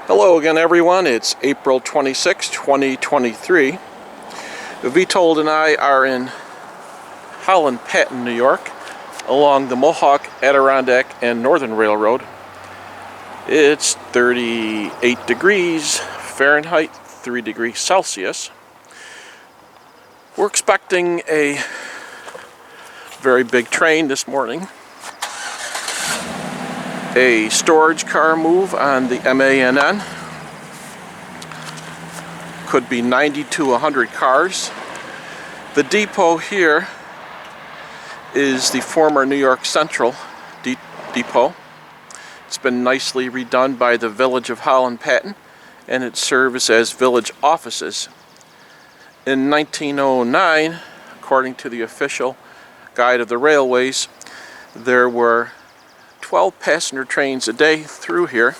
Hello again, everyone. It's April 26, 2023. Witold and I are in Holland Patent, New York, along the Mohawk, Adirondack, and Northern Railroad. It's 38 degrees Fahrenheit, 3 degrees Celsius. We're expecting a very big train this morning. A storage car move on the MA&N. Could be 90 to 100 cars. The depot here is the former New York Central depot. It's been nicely redone by the village of Holland Patent, and it serves as village offices. In 1909, according to the official guide of the railways, there were 12 passenger trains a day through here.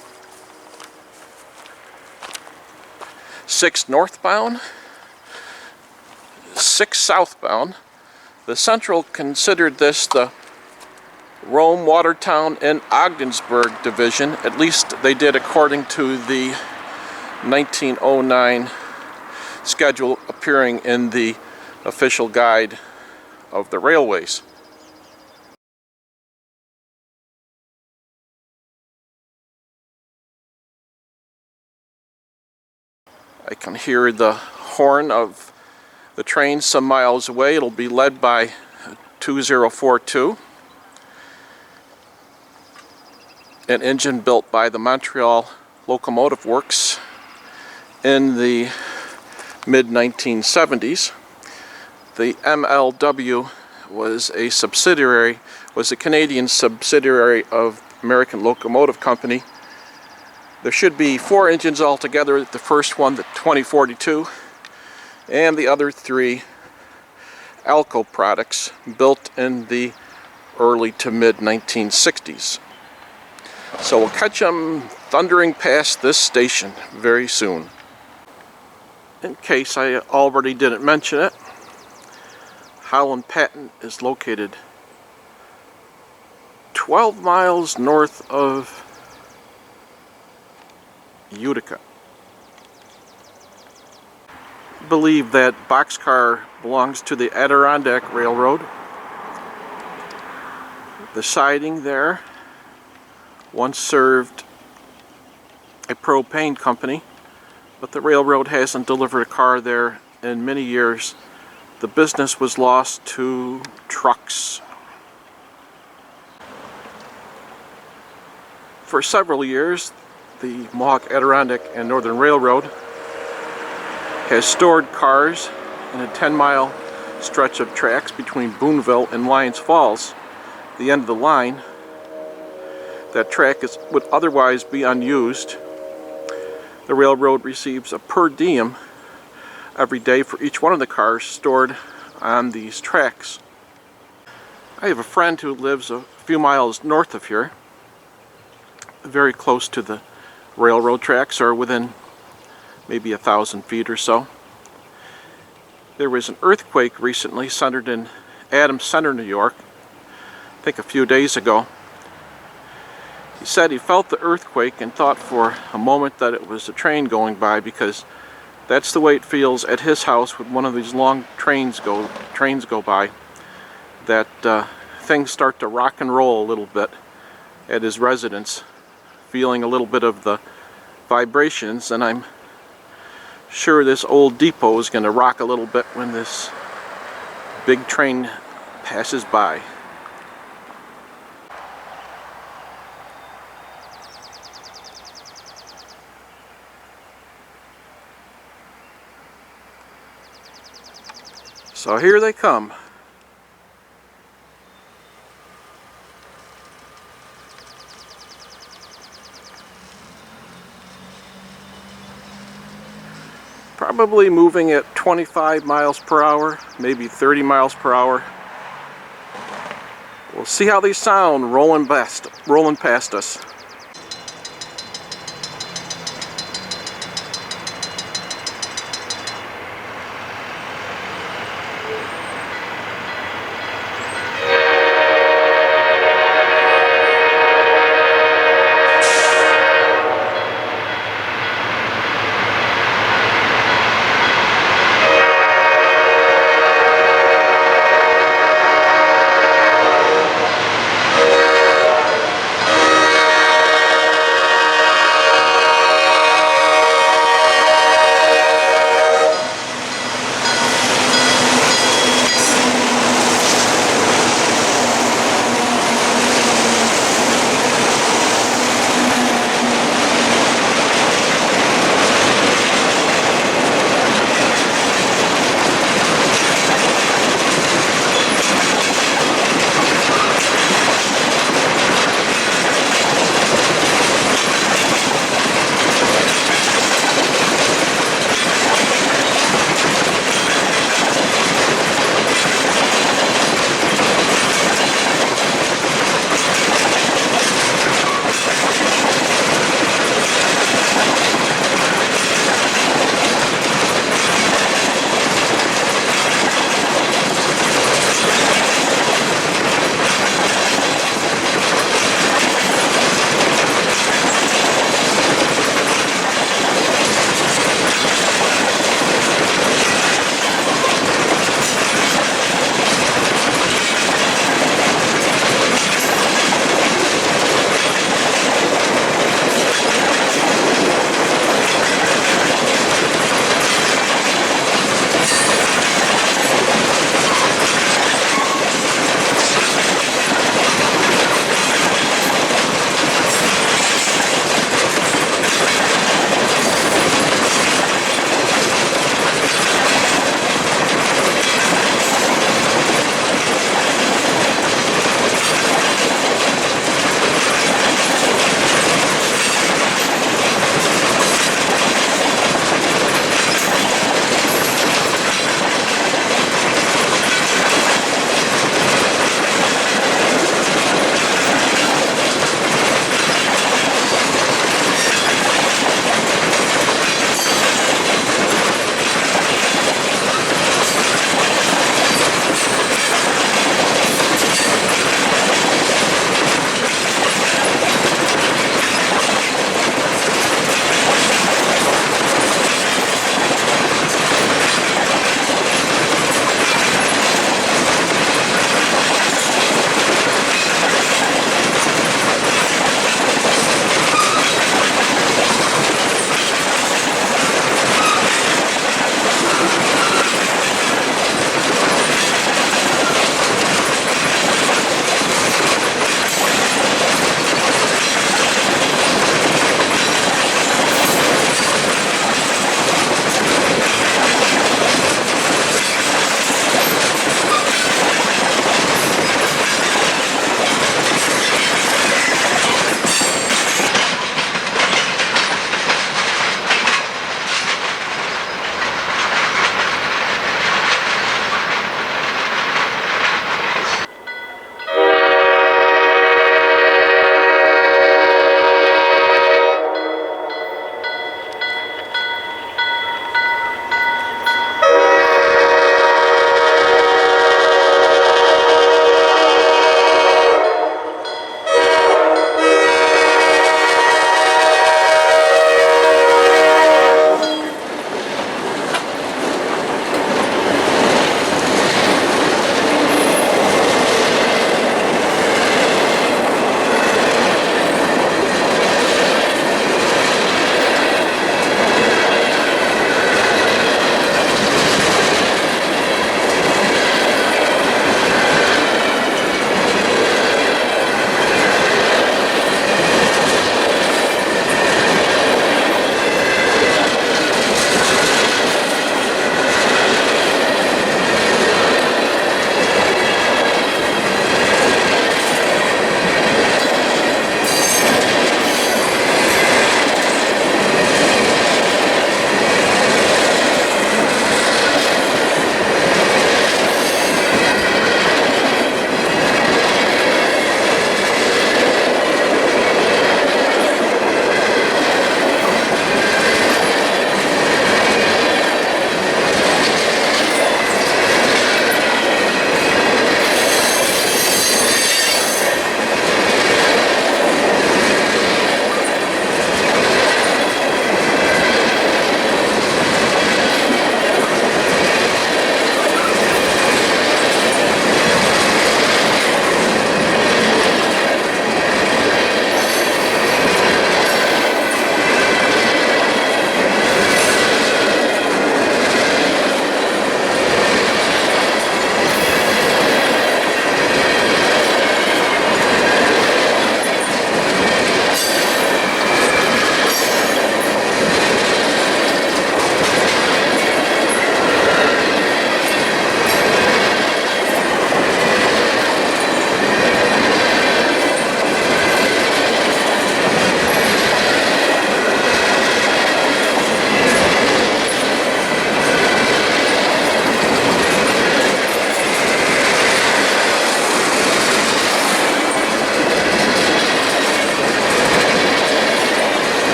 6 northbound, 6 southbound. The Central considered this the Rome, Watertown, and Ogdensburg division. At least they did according to the 1909 schedule appearing in the official guide of the railways. I can hear the horn of the train some miles away. It'll be led by 2042, an engine built by the Montreal Locomotive Works in the mid-1970s. The MLW was a Canadian subsidiary of American Locomotive Company. There should be 4 engines altogether. The first one, the 2042, and the other 3 ALCo products built in the early to mid-1960s. So we'll catch them thundering past this station very soon. In case I already didn't mention it, Holland Patent is located 12 miles north of Utica. I believe that boxcar belongs to the Adirondack Railroad. The siding there once served a propane company, but the railroad hasn't delivered a car there in many years. The business was lost to trucks. For several years, the Mohawk, Adirondack, and Northern Railroad has stored cars in a 10-mile stretch of tracks between Boonville and Lyons Falls, the end of the line. That track would otherwise be unused. The railroad receives a per diem every day for each one of the cars stored on these tracks. I have a friend who lives a few miles north of here, very close to the railroad tracks, or within maybe 1,000 feet or so. There was an earthquake recently centered in Adams Center, New York, I think a few days ago. He said he felt the earthquake and thought for a moment that it was a train going by, because that's the way it feels at his house when one of these long trains go by, that things start to rock and roll a little bit at his residence, feeling a little bit of the vibrations, and I'm sure this old depot is going to rock a little bit when this big train passes by. So here they come. Probably moving at 25 miles per hour, maybe 30 miles per hour. We'll see how they sound rolling past us.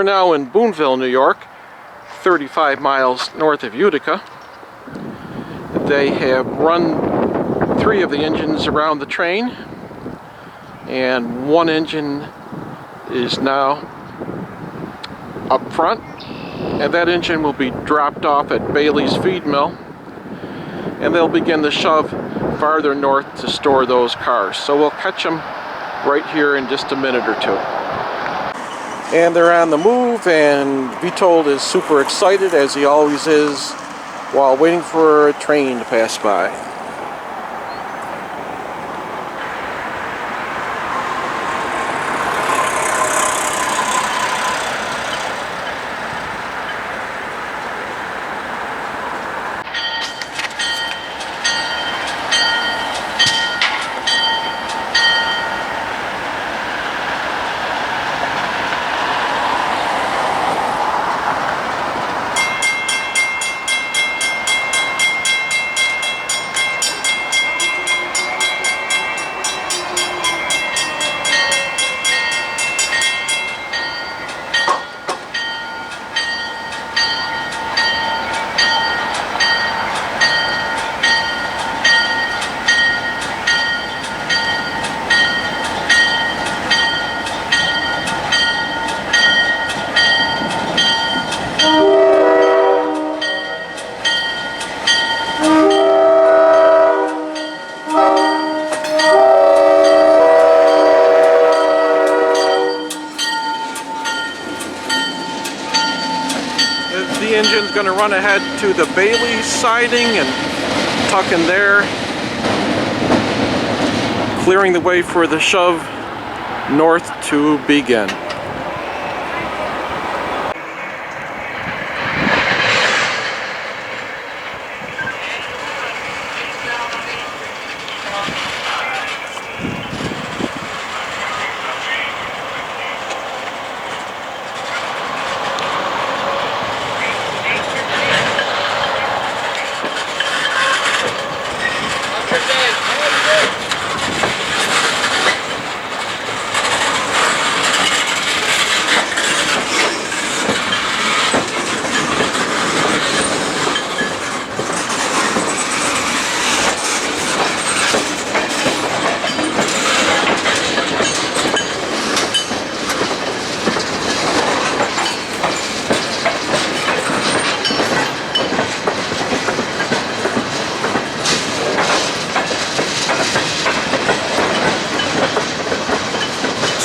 we're now in Boonville, New York, 35 miles north of Utica. They have run 3 of the engines around the train, and 1 engine is now up front, and that engine will be dropped off at Bailey's feed mill, and they'll begin to shove farther north to store those cars. So we'll catch them right here in just a minute or two. And they're on the move, and Witold is super excited, as he always is, while waiting for a train to pass by. The engine's going to run ahead to the Bailey siding and tuck in there, clearing the way for the shove north to begin.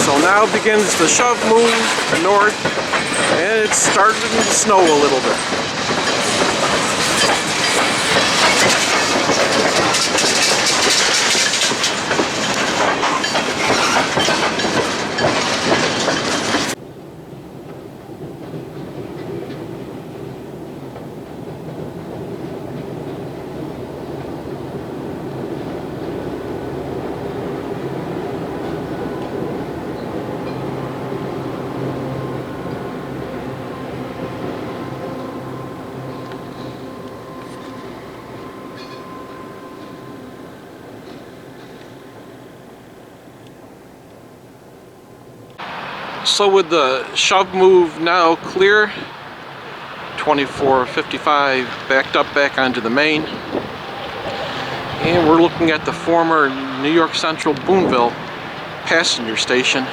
So now begins the shove move north, and it's starting to snow a little bit. So with the shove move now clear, 2455 backed up back onto the main, and we're looking at the former New York Central Boonville passenger station.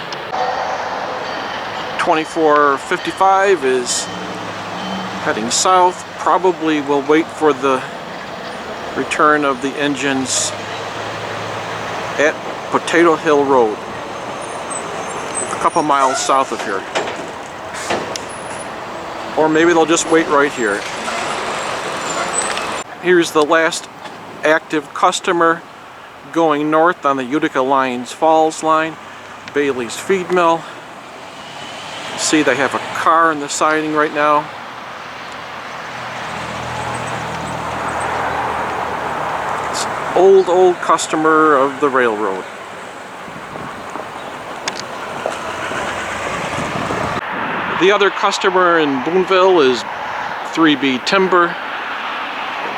2455 is heading south, probably will wait for the return of the engines at Potato Hill Road, a couple miles south of here. Or maybe they'll just wait right here. Here's the last active customer going north on the Utica-Lyons Falls line, Bailey's feed mill. See, they have a car in the siding right now. It's an old customer of the railroad. The other customer in Boonville is 3B Timber.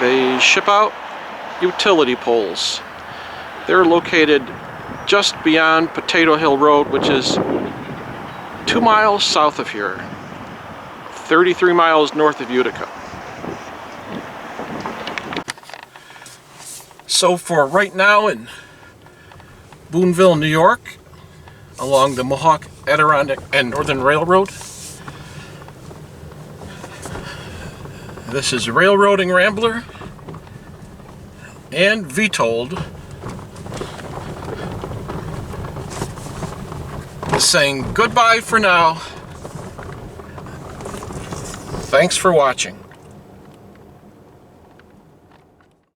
They ship out utility poles. They're located just beyond Potato Hill Road, which is 2 miles south of here. 33 miles north of Utica. So for right now in Boonville, New York, along the Mohawk, Adirondack, and Northern Railroad, this is Railroading Rambler and Witold saying goodbye for now. Thanks for watching.